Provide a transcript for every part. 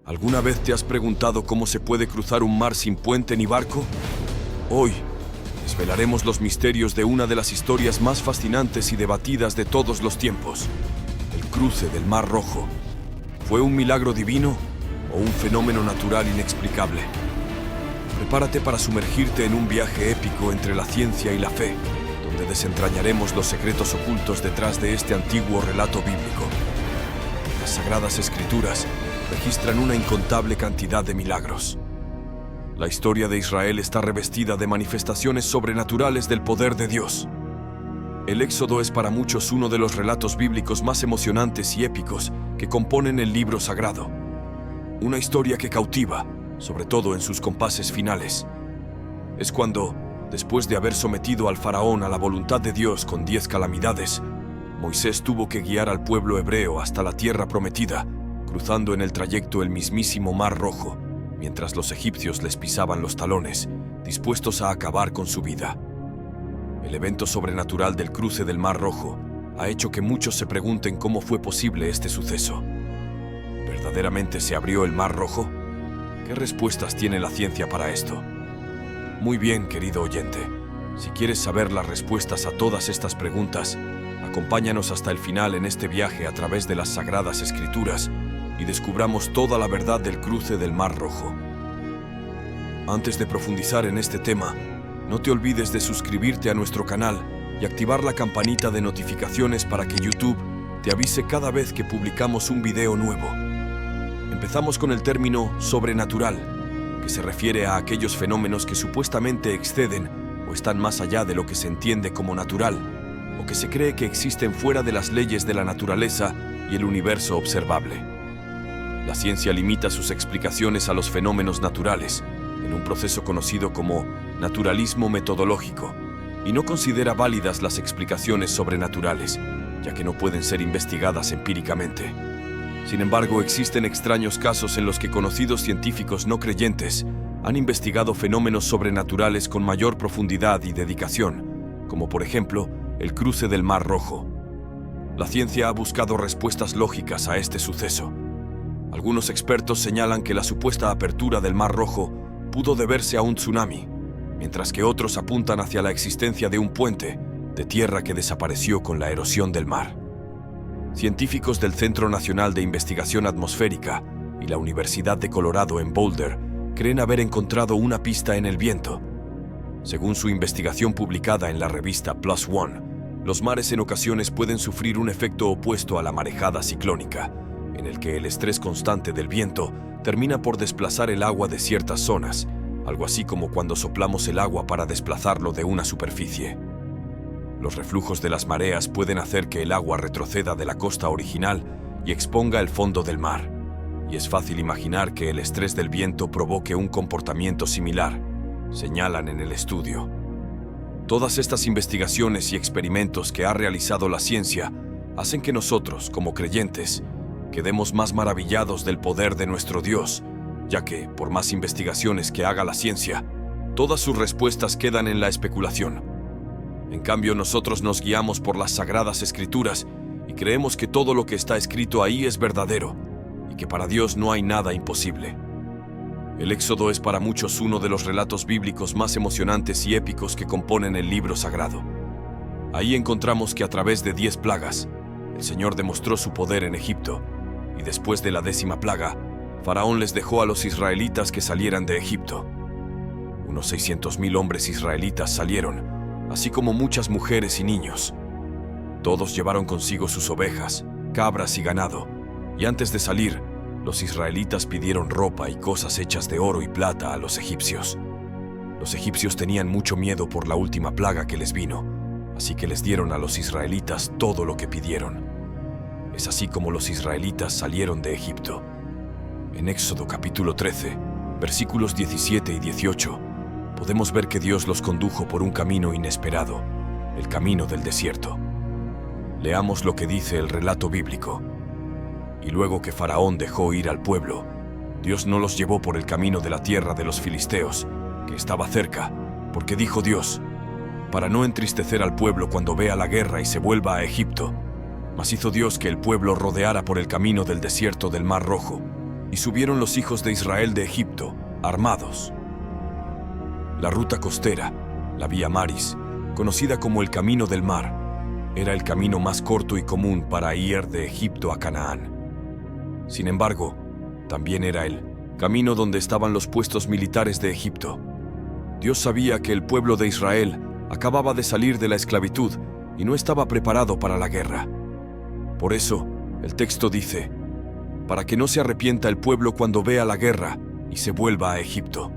¿Alguna vez te has preguntado cómo se puede cruzar un mar sin puente ni barco? Hoy, desvelaremos los misterios de una de las historias más fascinantes y debatidas de todos los tiempos: el cruce del Mar Rojo. ¿Fue un milagro divino o un fenómeno natural inexplicable? Prepárate para sumergirte en un viaje épico entre la ciencia y la fe, donde desentrañaremos los secretos ocultos detrás de este antiguo relato bíblico. Las Sagradas Escrituras registran una incontable cantidad de milagros. La historia de Israel está revestida de manifestaciones sobrenaturales del poder de Dios. El Éxodo es para muchos uno de los relatos bíblicos más emocionantes y épicos que componen el libro sagrado. Una historia que cautiva, sobre todo en sus compases finales. Es cuando, después de haber sometido al faraón a la voluntad de Dios con 10 calamidades, Moisés tuvo que guiar al pueblo hebreo hasta la tierra prometida, cruzando en el trayecto el mismísimo Mar Rojo, mientras los egipcios les pisaban los talones, dispuestos a acabar con su vida. El evento sobrenatural del cruce del Mar Rojo ha hecho que muchos se pregunten cómo fue posible este suceso. ¿Verdaderamente se abrió el Mar Rojo? ¿Qué respuestas tiene la ciencia para esto? Muy bien, querido oyente. Si quieres saber las respuestas a todas estas preguntas, acompáñanos hasta el final en este viaje a través de las Sagradas Escrituras y descubramos toda la verdad del cruce del Mar Rojo. Antes de profundizar en este tema, no te olvides de suscribirte a nuestro canal y activar la campanita de notificaciones para que YouTube te avise cada vez que publicamos un video nuevo. Empezamos con el término sobrenatural, que se refiere a aquellos fenómenos que supuestamente exceden o están más allá de lo que se entiende como natural, o que se cree que existen fuera de las leyes de la naturaleza y el universo observable. La ciencia limita sus explicaciones a los fenómenos naturales, en un proceso conocido como naturalismo metodológico, y no considera válidas las explicaciones sobrenaturales, ya que no pueden ser investigadas empíricamente. Sin embargo, existen extraños casos en los que conocidos científicos no creyentes han investigado fenómenos sobrenaturales con mayor profundidad y dedicación, como por ejemplo el cruce del Mar Rojo. La ciencia ha buscado respuestas lógicas a este suceso. Algunos expertos señalan que la supuesta apertura del Mar Rojo pudo deberse a un tsunami, mientras que otros apuntan hacia la existencia de un puente de tierra que desapareció con la erosión del mar. Científicos del Centro Nacional de Investigación Atmosférica y la Universidad de Colorado en Boulder creen haber encontrado una pista en el viento. Según su investigación publicada en la revista PLOS ONE, los mares en ocasiones pueden sufrir un efecto opuesto a la marejada ciclónica, en el que el estrés constante del viento termina por desplazar el agua de ciertas zonas, algo así como cuando soplamos el agua para desplazarlo de una superficie. Los reflujos de las mareas pueden hacer que el agua retroceda de la costa original y exponga el fondo del mar, y es fácil imaginar que el estrés del viento provoque un comportamiento similar, señalan en el estudio. Todas estas investigaciones y experimentos que ha realizado la ciencia hacen que nosotros, como creyentes, quedemos más maravillados del poder de nuestro Dios, ya que, por más investigaciones que haga la ciencia, todas sus respuestas quedan en la especulación. En cambio, nosotros nos guiamos por las Sagradas Escrituras y creemos que todo lo que está escrito ahí es verdadero, y que para Dios no hay nada imposible. El Éxodo es para muchos uno de los relatos bíblicos más emocionantes y épicos que componen el libro sagrado. Ahí encontramos que a través de 10 plagas, el Señor demostró su poder en Egipto, y después de la 10ª plaga, Faraón les dejó a los israelitas que salieran de Egipto. Unos 600,000 hombres israelitas salieron, así como muchas mujeres y niños. Todos llevaron consigo sus ovejas, cabras y ganado, y antes de salir, los israelitas pidieron ropa y cosas hechas de oro y plata a los egipcios. Los egipcios tenían mucho miedo por la última plaga que les vino, así que les dieron a los israelitas todo lo que pidieron. Es así como los israelitas salieron de Egipto. En Éxodo capítulo 13, versículos 17 y 18, podemos ver que Dios los condujo por un camino inesperado, el camino del desierto. Leamos lo que dice el relato bíblico. Y luego que Faraón dejó ir al pueblo, Dios no los llevó por el camino de la tierra de los filisteos, que estaba cerca, porque dijo Dios, para no entristecer al pueblo cuando vea la guerra y se vuelva a Egipto, mas hizo Dios que el pueblo rodeara por el camino del desierto del Mar Rojo, y subieron los hijos de Israel de Egipto, armados. La ruta costera, la Vía Maris, conocida como el Camino del Mar, era el camino más corto y común para ir de Egipto a Canaán. Sin embargo, también era el camino donde estaban los puestos militares de Egipto. Dios sabía que el pueblo de Israel acababa de salir de la esclavitud y no estaba preparado para la guerra. Por eso, el texto dice, para que no se arrepienta el pueblo cuando vea la guerra y se vuelva a Egipto.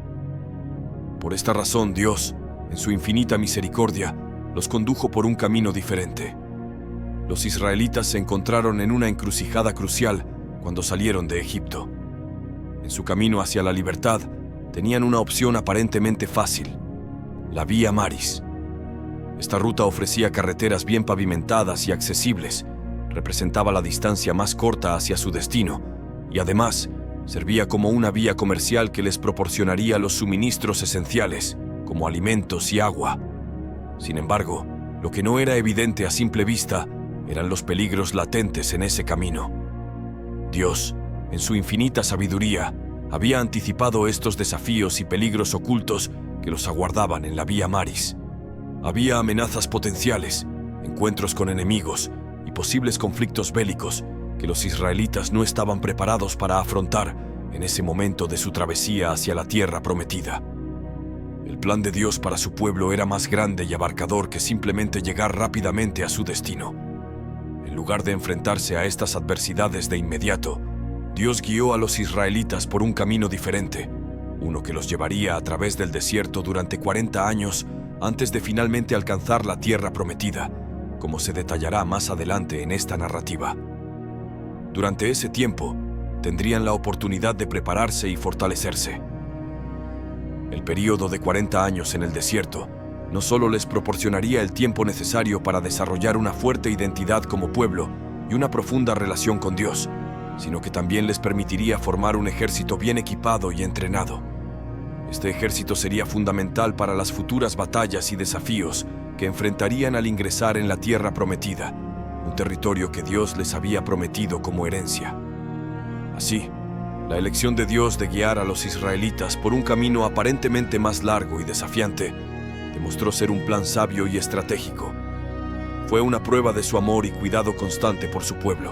Por esta razón, Dios, en su infinita misericordia, los condujo por un camino diferente. Los israelitas se encontraron en una encrucijada crucial cuando salieron de Egipto. En su camino hacia la libertad, tenían una opción aparentemente fácil, la Vía Maris. Esta ruta ofrecía carreteras bien pavimentadas y accesibles, representaba la distancia más corta hacia su destino y además servía como una vía comercial que les proporcionaría los suministros esenciales, como alimentos y agua. Sin embargo, lo que no era evidente a simple vista eran los peligros latentes en ese camino. Dios, en su infinita sabiduría, había anticipado estos desafíos y peligros ocultos que los aguardaban en la Vía Maris. Había amenazas potenciales, encuentros con enemigos y posibles conflictos bélicos que los israelitas no estaban preparados para afrontar en ese momento de su travesía hacia la tierra prometida. El plan de Dios para su pueblo era más grande y abarcador que simplemente llegar rápidamente a su destino. En lugar de enfrentarse a estas adversidades de inmediato, Dios guió a los israelitas por un camino diferente, uno que los llevaría a través del desierto durante 40 años antes de finalmente alcanzar la tierra prometida, como se detallará más adelante en esta narrativa. Durante ese tiempo, tendrían la oportunidad de prepararse y fortalecerse. El período de 40 años en el desierto no solo les proporcionaría el tiempo necesario para desarrollar una fuerte identidad como pueblo y una profunda relación con Dios, sino que también les permitiría formar un ejército bien equipado y entrenado. Este ejército sería fundamental para las futuras batallas y desafíos que enfrentarían al ingresar en la tierra prometida, un territorio que Dios les había prometido como herencia. Así, la elección de Dios de guiar a los israelitas por un camino aparentemente más largo y desafiante demostró ser un plan sabio y estratégico. Fue una prueba de su amor y cuidado constante por su pueblo,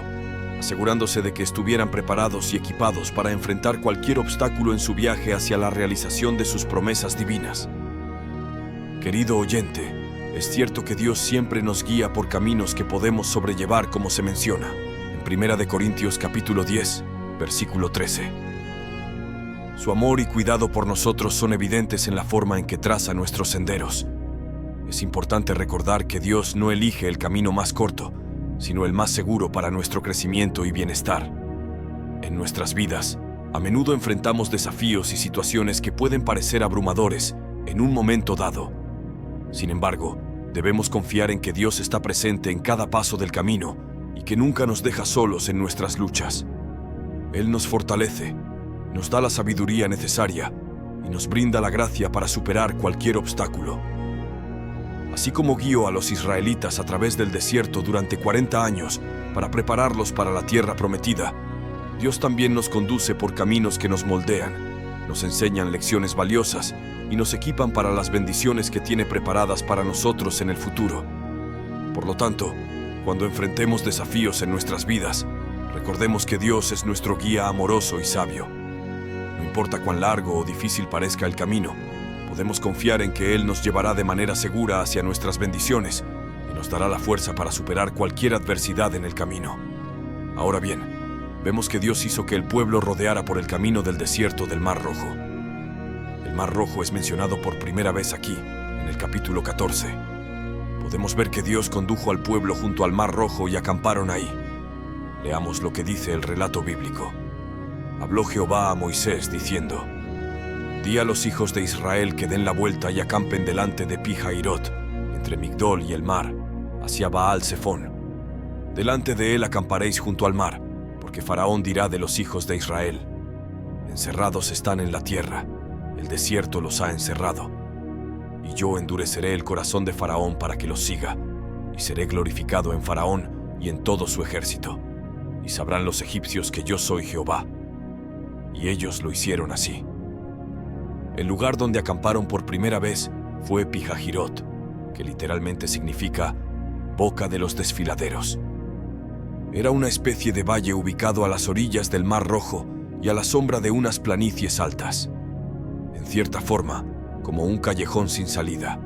asegurándose de que estuvieran preparados y equipados para enfrentar cualquier obstáculo en su viaje hacia la realización de sus promesas divinas. Querido oyente, es cierto que Dios siempre nos guía por caminos que podemos sobrellevar, como se menciona en 1 Corintios capítulo 10, versículo 13. Su amor y cuidado por nosotros son evidentes en la forma en que traza nuestros senderos. Es importante recordar que Dios no elige el camino más corto, sino el más seguro para nuestro crecimiento y bienestar. En nuestras vidas, a menudo enfrentamos desafíos y situaciones que pueden parecer abrumadores en un momento dado. Sin embargo, debemos confiar en que Dios está presente en cada paso del camino y que nunca nos deja solos en nuestras luchas. Él nos fortalece, nos da la sabiduría necesaria y nos brinda la gracia para superar cualquier obstáculo. Así como guió a los israelitas a través del desierto durante 40 años para prepararlos para la tierra prometida, Dios también nos conduce por caminos que nos moldean, nos enseñan lecciones valiosas y nos equipan para las bendiciones que tiene preparadas para nosotros en el futuro. Por lo tanto, cuando enfrentemos desafíos en nuestras vidas, recordemos que Dios es nuestro guía amoroso y sabio. No importa cuán largo o difícil parezca el camino, podemos confiar en que Él nos llevará de manera segura hacia nuestras bendiciones y nos dará la fuerza para superar cualquier adversidad en el camino. Ahora bien, vemos que Dios hizo que el pueblo rodeara por el camino del desierto del Mar Rojo. El Mar Rojo es mencionado por primera vez aquí, en el capítulo 14. Podemos ver que Dios condujo al pueblo junto al Mar Rojo y acamparon ahí. Leamos lo que dice el relato bíblico. Habló Jehová a Moisés diciendo: Di a los hijos de Israel que den la vuelta y acampen delante de Pi-Hahirot, entre Migdol y el mar, hacia Baal-Zephón. Delante de él acamparéis junto al mar, porque Faraón dirá de los hijos de Israel: Encerrados están en la tierra, el desierto los ha encerrado. Y yo endureceré el corazón de Faraón para que los siga, y seré glorificado en Faraón y en todo su ejército. Y sabrán los egipcios que yo soy Jehová. y ellos lo hicieron así. El lugar donde acamparon por primera vez fue Pihahirot, que literalmente significa boca de los desfiladeros. Era una especie de valle ubicado a las orillas del Mar Rojo y a la sombra de unas planicies altas. En cierta forma, como un callejón sin salida.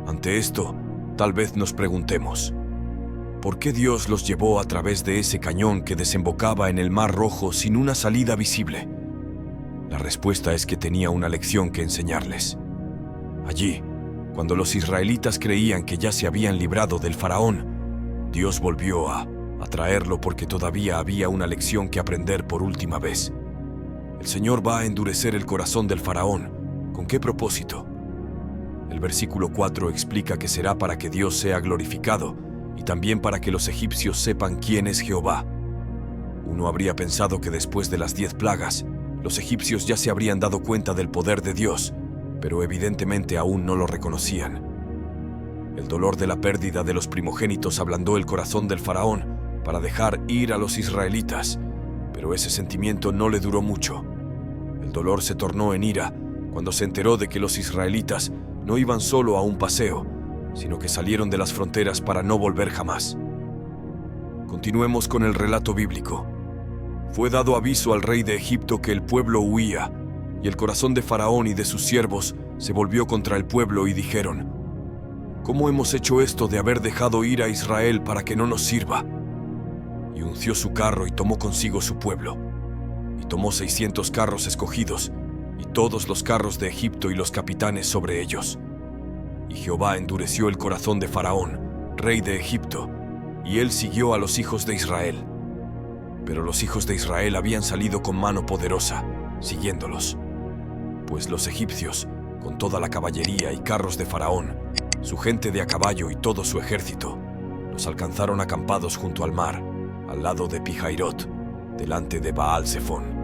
Ante esto, tal vez nos preguntemos, ¿por qué Dios los llevó a través de ese cañón que desembocaba en el Mar Rojo sin una salida visible? La respuesta es que tenía una lección que enseñarles. Allí, cuando los israelitas creían que ya se habían librado del faraón, Dios volvió a traerlo porque todavía había una lección que aprender por última vez. El Señor va a endurecer el corazón del faraón. ¿Con qué propósito? El versículo 4 explica que será para que Dios sea glorificado y también para que los egipcios sepan quién es Jehová. Uno habría pensado que después de las 10 plagas, los egipcios ya se habrían dado cuenta del poder de Dios, pero evidentemente aún no lo reconocían. El dolor de la pérdida de los primogénitos ablandó el corazón del faraón para dejar ir a los israelitas, pero ese sentimiento no le duró mucho. El dolor se tornó en ira cuando se enteró de que los israelitas no iban solo a un paseo, sino que salieron de las fronteras para no volver jamás. Continuemos con el relato bíblico. Fue dado aviso al rey de Egipto que el pueblo huía, y el corazón de Faraón y de sus siervos se volvió contra el pueblo y dijeron: ¿Cómo hemos hecho esto de haber dejado ir a Israel para que no nos sirva? Y unció su carro y tomó consigo su pueblo. Y tomó 600 carros escogidos, y todos los carros de Egipto y los capitanes sobre ellos. Y Jehová endureció el corazón de Faraón, rey de Egipto, y él siguió a los hijos de Israel. Pero los hijos de Israel habían salido con mano poderosa, siguiéndolos. Pues los egipcios, con toda la caballería y carros de Faraón, su gente de a caballo y todo su ejército, los alcanzaron acampados junto al mar, al lado de Pihahirot, delante de Baal-Zephón.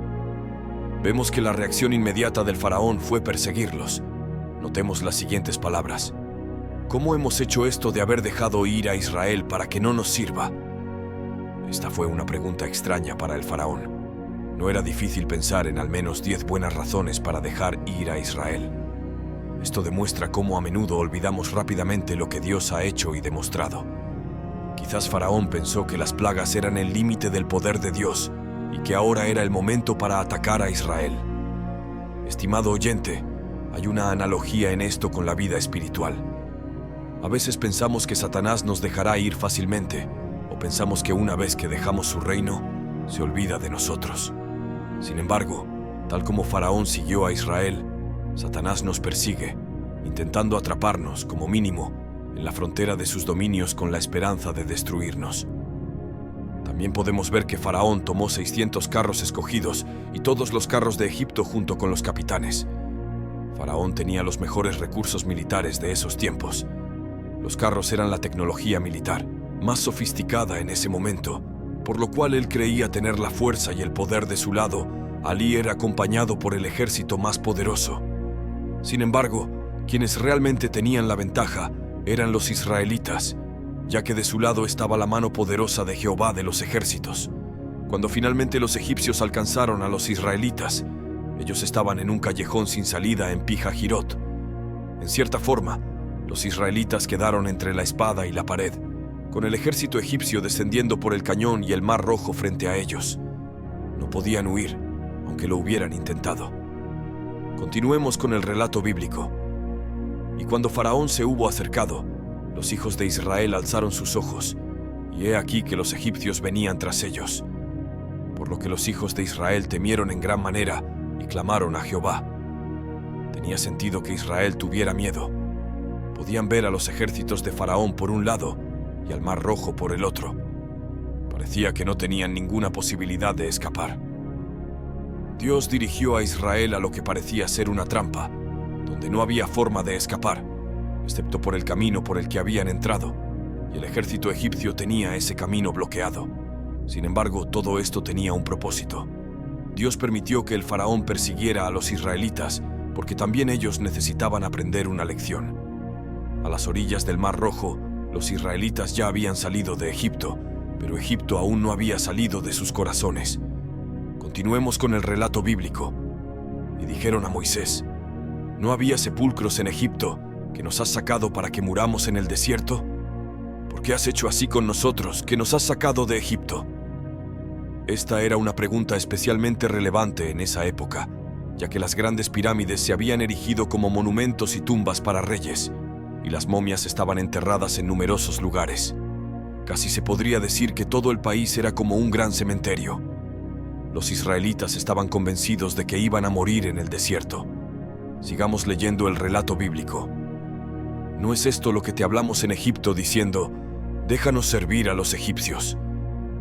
Vemos que la reacción inmediata del faraón fue perseguirlos. Notemos las siguientes palabras. ¿Cómo hemos hecho esto de haber dejado ir a Israel para que no nos sirva? Esta fue una pregunta extraña para el faraón. No era difícil pensar en al menos 10 buenas razones para dejar ir a Israel. Esto demuestra cómo a menudo olvidamos rápidamente lo que Dios ha hecho y demostrado. Quizás Faraón pensó que las plagas eran el límite del poder de Dios y que ahora era el momento para atacar a Israel. Estimado oyente, hay una analogía en esto con la vida espiritual. A veces pensamos que Satanás nos dejará ir fácilmente, o pensamos que una vez que dejamos su reino, se olvida de nosotros. Sin embargo, tal como Faraón siguió a Israel, Satanás nos persigue, intentando atraparnos, como mínimo, en la frontera de sus dominios con la esperanza de destruirnos. También podemos ver que Faraón tomó 600 carros escogidos y todos los carros de Egipto junto con los capitanes. Faraón tenía los mejores recursos militares de esos tiempos. Los carros eran la tecnología militar más sofisticada en ese momento, por lo cual él creía tener la fuerza y el poder de su lado al ir acompañado por el ejército más poderoso. Sin embargo, quienes realmente tenían la ventaja eran los israelitas, ya que de su lado estaba la mano poderosa de Jehová de los ejércitos. Cuando finalmente los egipcios alcanzaron a los israelitas, ellos estaban en un callejón sin salida en Pihahirot. En cierta forma, los israelitas quedaron entre la espada y la pared, con el ejército egipcio descendiendo por el cañón y el Mar Rojo frente a ellos. No podían huir, aunque lo hubieran intentado. Continuemos con el relato bíblico. Y cuando Faraón se hubo acercado, los hijos de Israel alzaron sus ojos, y he aquí que los egipcios venían tras ellos. Por lo que los hijos de Israel temieron en gran manera y clamaron a Jehová. Tenía sentido que Israel tuviera miedo. Podían ver a los ejércitos de Faraón por un lado y al Mar Rojo por el otro. Parecía que no tenían ninguna posibilidad de escapar. Dios dirigió a Israel a lo que parecía ser una trampa, donde no había forma de escapar, excepto por el camino por el que habían entrado, y el ejército egipcio tenía ese camino bloqueado. Sin embargo, todo esto tenía un propósito. Dios permitió que el faraón persiguiera a los israelitas, porque también ellos necesitaban aprender una lección. A las orillas del Mar Rojo, los israelitas ya habían salido de Egipto, pero Egipto aún no había salido de sus corazones. Continuemos con el relato bíblico. Y dijeron a Moisés: ¿no había sepulcros en Egipto que nos has sacado para que muramos en el desierto? ¿Por qué has hecho así con nosotros, que nos has sacado de Egipto? Esta era una pregunta especialmente relevante en esa época, ya que las grandes pirámides se habían erigido como monumentos y tumbas para reyes, y las momias estaban enterradas en numerosos lugares. Casi se podría decir que todo el país era como un gran cementerio. Los israelitas estaban convencidos de que iban a morir en el desierto. Sigamos leyendo el relato bíblico. ¿No es esto lo que te hablamos en Egipto diciendo: déjanos servir a los egipcios?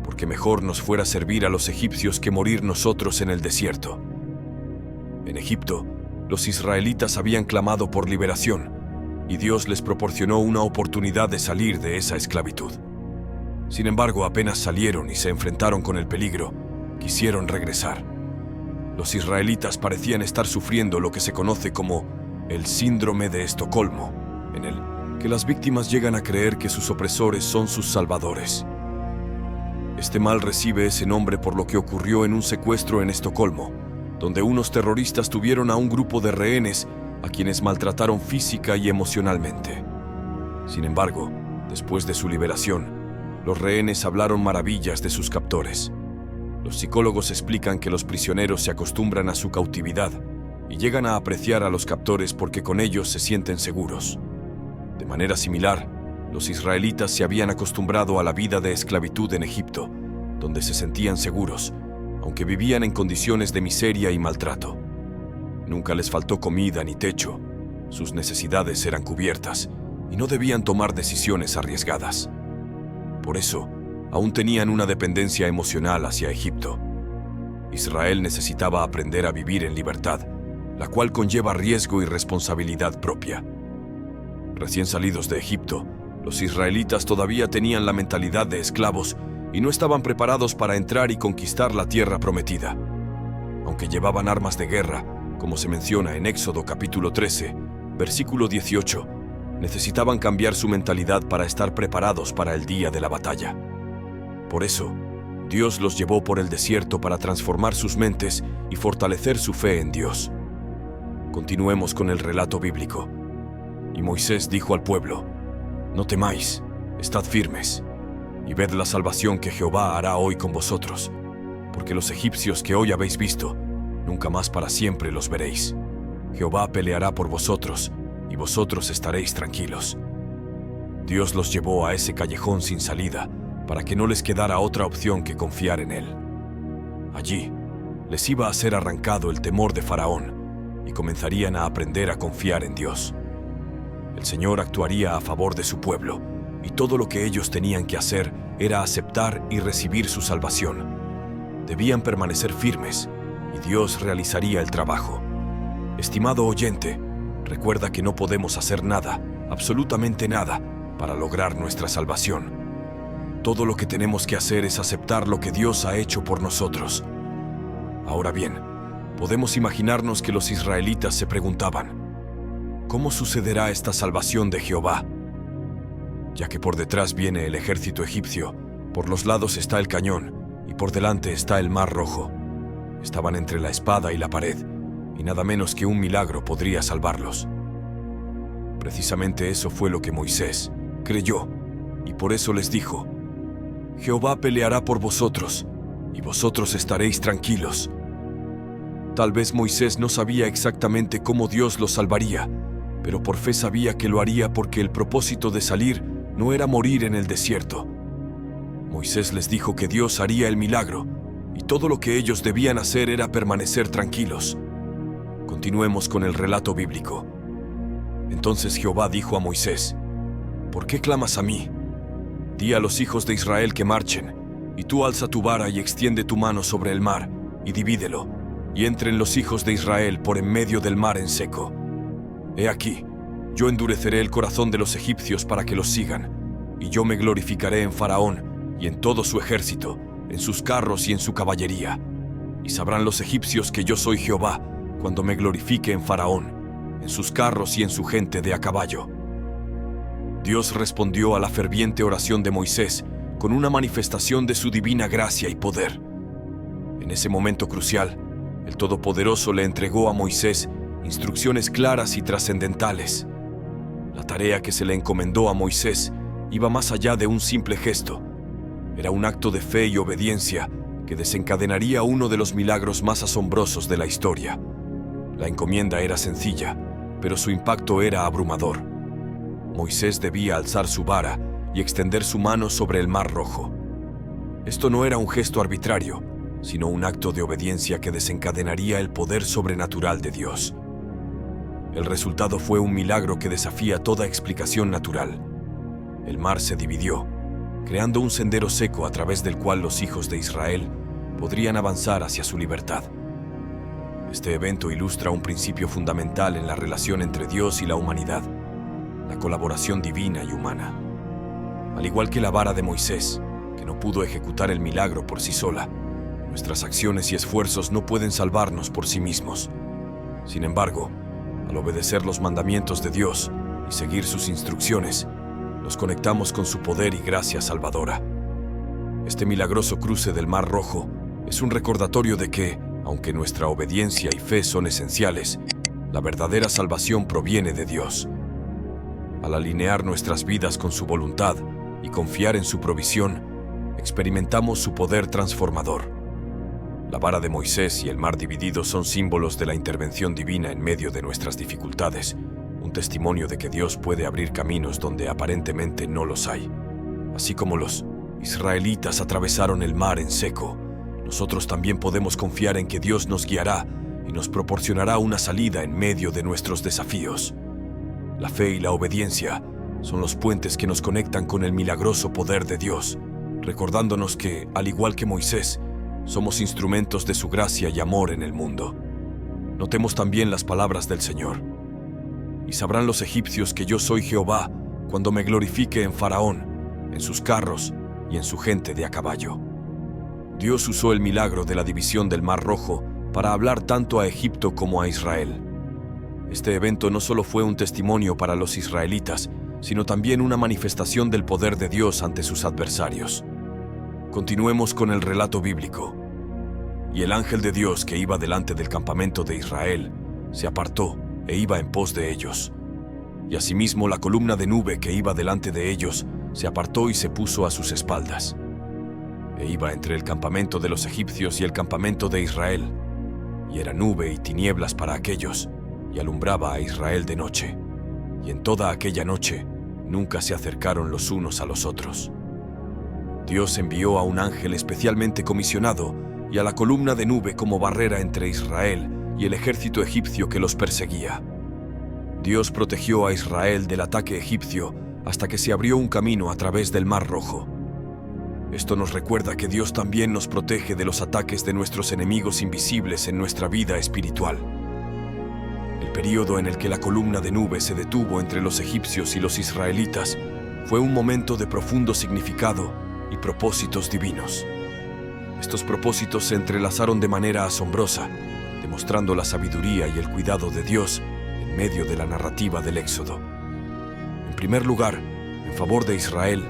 Porque mejor nos fuera servir a los egipcios que morir nosotros en el desierto. En Egipto, los israelitas habían clamado por liberación, y Dios les proporcionó una oportunidad de salir de esa esclavitud. Sin embargo, apenas salieron y se enfrentaron con el peligro, quisieron regresar. Los israelitas parecían estar sufriendo lo que se conoce como el síndrome de Estocolmo, en el que las víctimas llegan a creer que sus opresores son sus salvadores. Este mal recibe ese nombre por lo que ocurrió en un secuestro en Estocolmo, donde unos terroristas tuvieron a un grupo de rehenes a quienes maltrataron física y emocionalmente. Sin embargo, después de su liberación, los rehenes hablaron maravillas de sus captores. Los psicólogos explican que los prisioneros se acostumbran a su cautividad y llegan a apreciar a los captores porque con ellos se sienten seguros. De manera similar, los israelitas se habían acostumbrado a la vida de esclavitud en Egipto, donde se sentían seguros, aunque vivían en condiciones de miseria y maltrato. Nunca les faltó comida ni techo, sus necesidades eran cubiertas y no debían tomar decisiones arriesgadas. Por eso, aún tenían una dependencia emocional hacia Egipto. Israel necesitaba aprender a vivir en libertad, la cual conlleva riesgo y responsabilidad propia. Recién salidos de Egipto, los israelitas todavía tenían la mentalidad de esclavos y no estaban preparados para entrar y conquistar la tierra prometida. Aunque llevaban armas de guerra, como se menciona en Éxodo capítulo 13, versículo 18, necesitaban cambiar su mentalidad para estar preparados para el día de la batalla. Por eso, Dios los llevó por el desierto para transformar sus mentes y fortalecer su fe en Dios. Continuemos con el relato bíblico. Y Moisés dijo al pueblo: no temáis, estad firmes, y ved la salvación que Jehová hará hoy con vosotros, porque los egipcios que hoy habéis visto, nunca más para siempre los veréis. Jehová peleará por vosotros, y vosotros estaréis tranquilos. Dios los llevó a ese callejón sin salida, para que no les quedara otra opción que confiar en Él. Allí, les iba a ser arrancado el temor de Faraón, y comenzarían a aprender a confiar en Dios. El Señor actuaría a favor de su pueblo, y todo lo que ellos tenían que hacer era aceptar y recibir su salvación. Debían permanecer firmes, y Dios realizaría el trabajo. Estimado oyente, recuerda que no podemos hacer nada, absolutamente nada, para lograr nuestra salvación. Todo lo que tenemos que hacer es aceptar lo que Dios ha hecho por nosotros. Ahora bien, podemos imaginarnos que los israelitas se preguntaban: ¿cómo sucederá esta salvación de Jehová? Ya que por detrás viene el ejército egipcio, por los lados está el cañón, y por delante está el mar rojo. Estaban entre la espada y la pared, y nada menos que un milagro podría salvarlos. Precisamente eso fue lo que Moisés creyó, y por eso les dijo: Jehová peleará por vosotros, y vosotros estaréis tranquilos. Tal vez Moisés no sabía exactamente cómo Dios los salvaría, pero por fe sabía que lo haría porque el propósito de salir no era morir en el desierto. Moisés les dijo que Dios haría el milagro, y todo lo que ellos debían hacer era permanecer tranquilos. Continuemos con el relato bíblico. Entonces Jehová dijo a Moisés: ¿por qué clamas a mí? Di a los hijos de Israel que marchen, y tú alza tu vara y extiende tu mano sobre el mar, y divídelo, y entren los hijos de Israel por en medio del mar en seco. He aquí, yo endureceré el corazón de los egipcios para que los sigan, y yo me glorificaré en Faraón y en todo su ejército, en sus carros y en su caballería. Y sabrán los egipcios que yo soy Jehová, cuando me glorifique en Faraón, en sus carros y en su gente de a caballo. Dios respondió a la ferviente oración de Moisés con una manifestación de su divina gracia y poder. En ese momento crucial, el Todopoderoso le entregó a Moisés instrucciones claras y trascendentales. La tarea que se le encomendó a Moisés iba más allá de un simple gesto. Era un acto de fe y obediencia que desencadenaría uno de los milagros más asombrosos de la historia. La encomienda era sencilla, pero su impacto era abrumador. Moisés debía alzar su vara y extender su mano sobre el Mar Rojo. Esto no era un gesto arbitrario, sino un acto de obediencia que desencadenaría el poder sobrenatural de Dios. El resultado fue un milagro que desafía toda explicación natural. El mar se dividió, creando un sendero seco a través del cual los hijos de Israel podrían avanzar hacia su libertad. Este evento ilustra un principio fundamental en la relación entre Dios y la humanidad, la colaboración divina y humana. Al igual que la vara de Moisés, que no pudo ejecutar el milagro por sí sola, nuestras acciones y esfuerzos no pueden salvarnos por sí mismos. Sin embargo, al obedecer los mandamientos de Dios y seguir sus instrucciones, nos conectamos con su poder y gracia salvadora. Este milagroso cruce del Mar Rojo es un recordatorio de que, aunque nuestra obediencia y fe son esenciales, la verdadera salvación proviene de Dios. Al alinear nuestras vidas con su voluntad y confiar en su provisión, experimentamos su poder transformador. La vara de Moisés y el mar dividido son símbolos de la intervención divina en medio de nuestras dificultades, un testimonio de que Dios puede abrir caminos donde aparentemente no los hay. Así como los israelitas atravesaron el mar en seco, nosotros también podemos confiar en que Dios nos guiará y nos proporcionará una salida en medio de nuestros desafíos. La fe y la obediencia son los puentes que nos conectan con el milagroso poder de Dios, recordándonos que, al igual que Moisés, somos instrumentos de su gracia y amor en el mundo. Notemos también las palabras del Señor. Y sabrán los egipcios que yo soy Jehová cuando me glorifique en Faraón, en sus carros y en su gente de a caballo. Dios usó el milagro de la división del Mar Rojo para hablar tanto a Egipto como a Israel. Este evento no solo fue un testimonio para los israelitas, sino también una manifestación del poder de Dios ante sus adversarios. Continuemos con el relato bíblico. Y el ángel de Dios que iba delante del campamento de Israel se apartó e iba en pos de ellos. Y asimismo la columna de nube que iba delante de ellos se apartó y se puso a sus espaldas. E iba entre el campamento de los egipcios y el campamento de Israel, y era nube y tinieblas para aquellos, y alumbraba a Israel de noche. Y en toda aquella noche nunca se acercaron los unos a los otros. Dios envió a un ángel especialmente comisionado y a la columna de nube como barrera entre Israel y el ejército egipcio que los perseguía. Dios protegió a Israel del ataque egipcio hasta que se abrió un camino a través del Mar Rojo. Esto nos recuerda que Dios también nos protege de los ataques de nuestros enemigos invisibles en nuestra vida espiritual. El período en el que la columna de nube se detuvo entre los egipcios y los israelitas fue un momento de profundo significado y propósitos divinos. Estos propósitos se entrelazaron de manera asombrosa, demostrando la sabiduría y el cuidado de Dios en medio de la narrativa del Éxodo. En primer lugar, en favor de Israel,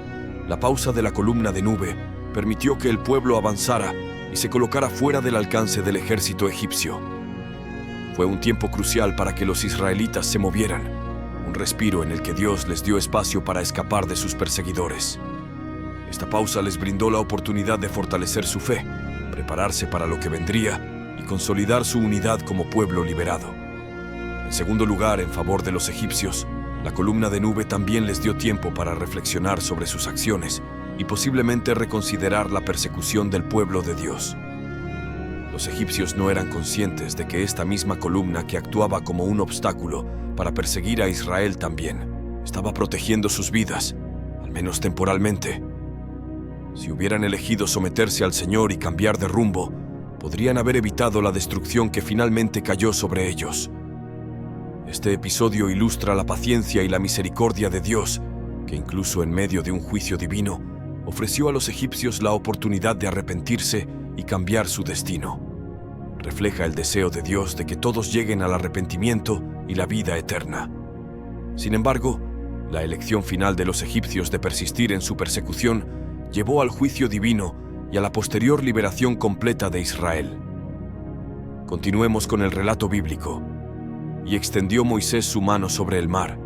la pausa de la columna de nube permitió que el pueblo avanzara y se colocara fuera del alcance del ejército egipcio. Fue un tiempo crucial para que los israelitas se movieran, un respiro en el que Dios les dio espacio para escapar de sus perseguidores. Esta pausa les brindó la oportunidad de fortalecer su fe, prepararse para lo que vendría y consolidar su unidad como pueblo liberado. En segundo lugar, en favor de los egipcios, la columna de nube también les dio tiempo para reflexionar sobre sus acciones y posiblemente reconsiderar la persecución del pueblo de Dios. Los egipcios no eran conscientes de que esta misma columna que actuaba como un obstáculo para perseguir a Israel también estaba protegiendo sus vidas, al menos temporalmente. Si hubieran elegido someterse al Señor y cambiar de rumbo, podrían haber evitado la destrucción que finalmente cayó sobre ellos. Este episodio ilustra la paciencia y la misericordia de Dios, que incluso en medio de un juicio divino, ofreció a los egipcios la oportunidad de arrepentirse y cambiar su destino. Refleja el deseo de Dios de que todos lleguen al arrepentimiento y la vida eterna. Sin embargo, la elección final de los egipcios de persistir en su persecución llevó al juicio divino y a la posterior liberación completa de Israel. Continuemos con el relato bíblico. Y extendió Moisés su mano sobre el mar,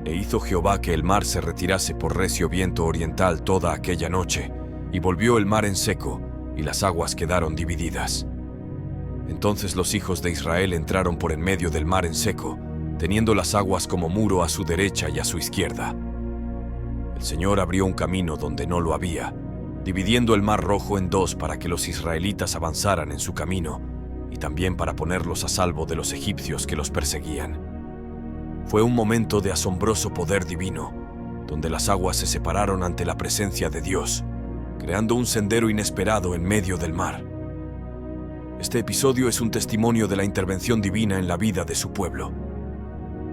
e hizo Jehová que el mar se retirase por recio viento oriental toda aquella noche, y volvió el mar en seco, y las aguas quedaron divididas. Entonces los hijos de Israel entraron por en medio del mar en seco, teniendo las aguas como muro a su derecha y a su izquierda. El Señor abrió un camino donde no lo había, dividiendo el mar Rojo en dos para que los israelitas avanzaran en su camino, y también para ponerlos a salvo de los egipcios que los perseguían. Fue un momento de asombroso poder divino, donde las aguas se separaron ante la presencia de Dios, creando un sendero inesperado en medio del mar. Este episodio es un testimonio de la intervención divina en la vida de su pueblo.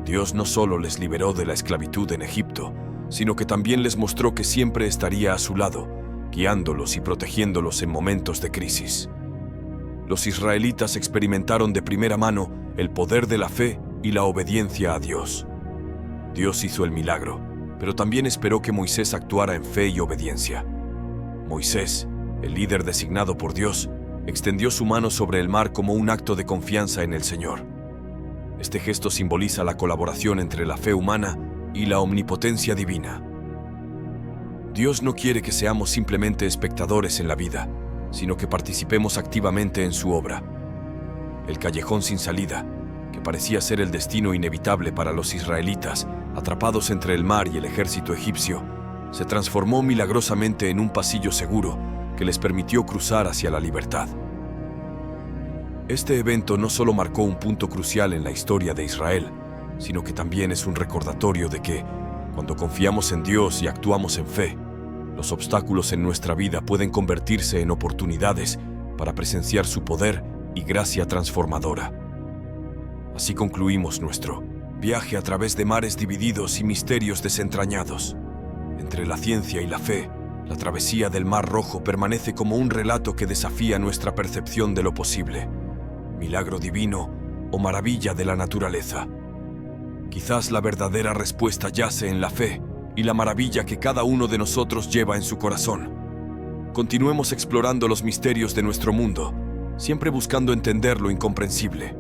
Dios no solo les liberó de la esclavitud en Egipto, sino que también les mostró que siempre estaría a su lado, guiándolos y protegiéndolos en momentos de crisis. Los israelitas experimentaron de primera mano el poder de la fe y la obediencia a Dios. Dios hizo el milagro, pero también esperó que Moisés actuara en fe y obediencia. Moisés, el líder designado por Dios, extendió su mano sobre el mar como un acto de confianza en el Señor. Este gesto simboliza la colaboración entre la fe humana y la omnipotencia divina. Dios no quiere que seamos simplemente espectadores en la vida, sino que participemos activamente en su obra. El callejón sin salida, que parecía ser el destino inevitable para los israelitas, atrapados entre el mar y el ejército egipcio, se transformó milagrosamente en un pasillo seguro que les permitió cruzar hacia la libertad. Este evento no solo marcó un punto crucial en la historia de Israel, sino que también es un recordatorio de que, cuando confiamos en Dios y actuamos en fe, los obstáculos en nuestra vida pueden convertirse en oportunidades para presenciar su poder y gracia transformadora. Así concluimos nuestro viaje a través de mares divididos y misterios desentrañados. Entre la ciencia y la fe, la travesía del Mar Rojo permanece como un relato que desafía nuestra percepción de lo posible, milagro divino o maravilla de la naturaleza. Quizás la verdadera respuesta yace en la fe y la maravilla que cada uno de nosotros lleva en su corazón. Continuemos explorando los misterios de nuestro mundo, siempre buscando entender lo incomprensible.